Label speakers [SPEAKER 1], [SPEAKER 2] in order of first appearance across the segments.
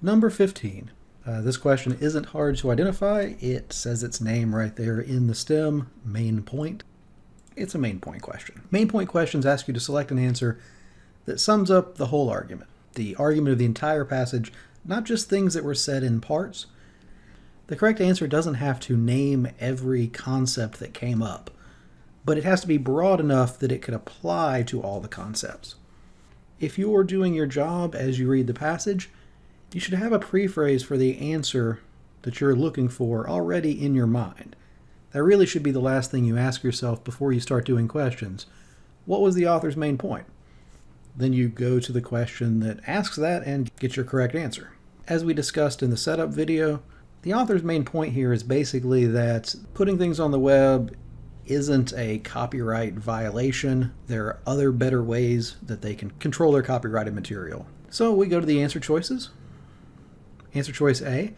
[SPEAKER 1] Number 15. This question isn't hard to identify. It says its name right there in the stem, main point. It's a main point question. Main point questions ask you to select an answer that sums up the whole argument. The argument of the entire passage, not just things that were said in parts. The correct answer doesn't have to name every concept that came up, but it has to be broad enough that it could apply to all the concepts. If you're doing your job as you read the passage, you should have a prephrase for the answer that you're looking for already in your mind. That really should be the last thing you ask yourself before you start doing questions. What was the author's main point? Then you go to the question that asks that and get your correct answer. As we discussed in the setup video, the author's main point here is basically that putting things on the web isn't a copyright violation. There are other better ways that they can control their copyrighted material. So we go to the answer choices. Answer choice A.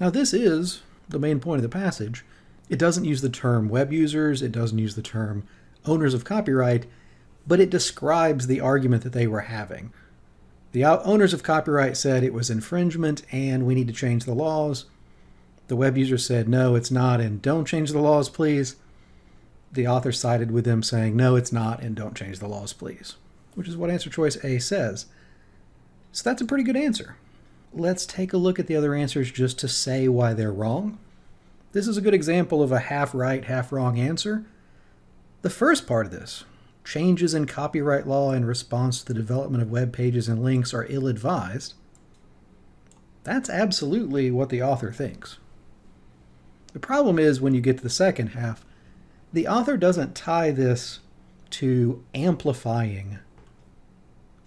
[SPEAKER 1] Now this is the main point of the passage. It doesn't use the term web users, it doesn't use the term owners of copyright, but it describes the argument that they were having. The owners of copyright said it was infringement and we need to change the laws. The web user said, no, it's not, and don't change the laws, please. The author sided with them saying, no, it's not, and don't change the laws, please, which is what answer choice A says. So that's a pretty good answer. Let's take a look at the other answers just to say why they're wrong. This is a good example of a half right, half wrong answer. The first part of this, changes in copyright law in response to the development of web pages and links are ill-advised. That's absolutely what the author thinks. The problem is when you get to the second half, the author doesn't tie this to amplifying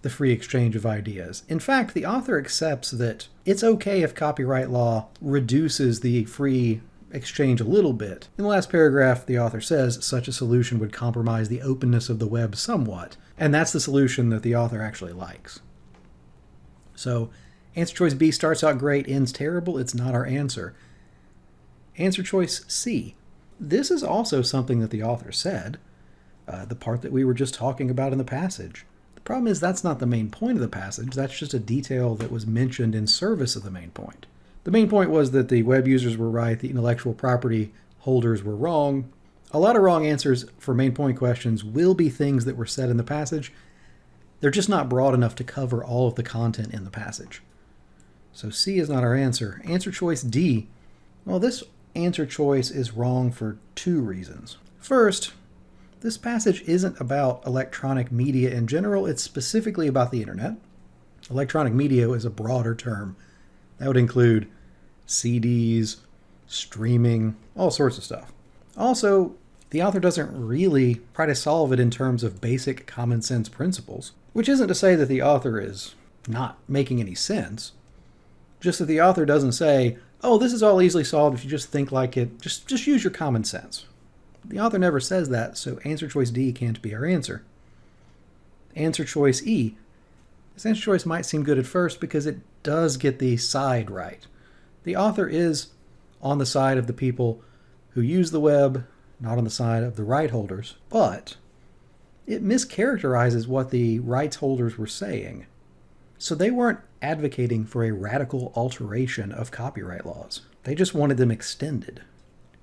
[SPEAKER 1] the free exchange of ideas. In fact, the author accepts that it's okay if copyright law reduces the free exchange a little bit. In the last paragraph, the author says such a solution would compromise the openness of the web somewhat, and that's the solution that the author actually likes. So, answer choice B starts out great, ends terrible. It's not our answer. Answer choice C. This is also something that the author said, the part that we were just talking about in the passage. The problem is that's not the main point of the passage. That's just a detail that was mentioned in service of the main point. The main point was that the web users were right, the intellectual property holders were wrong. A lot of wrong answers for main point questions will be things that were said in the passage. They're just not broad enough to cover all of the content in the passage. So C is not our answer. Answer choice D. Well, this answer choice is wrong for two reasons. First, this passage isn't about electronic media in general, it's specifically about the internet. Electronic media is a broader term. That would include CDs, streaming, all sorts of stuff. Also, the author doesn't really try to solve it in terms of basic common sense principles, which isn't to say that the author is not making any sense, just that the author doesn't say, oh, this is all easily solved if you just think like it, just use your common sense. The author never says that, so answer choice D can't be our answer. Answer choice E. This answer choice might seem good at first because it does get the side right. The author is on the side of the people who use the web, not on the side of the right holders, but it mischaracterizes what the rights holders were saying. So they weren't advocating for a radical alteration of copyright laws. They just wanted them extended.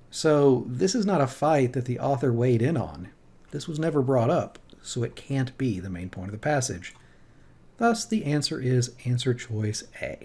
[SPEAKER 1] So this is not a fight that the author weighed in on. This was never brought up, so it can't be the main point of the passage. Thus, the answer is answer choice A.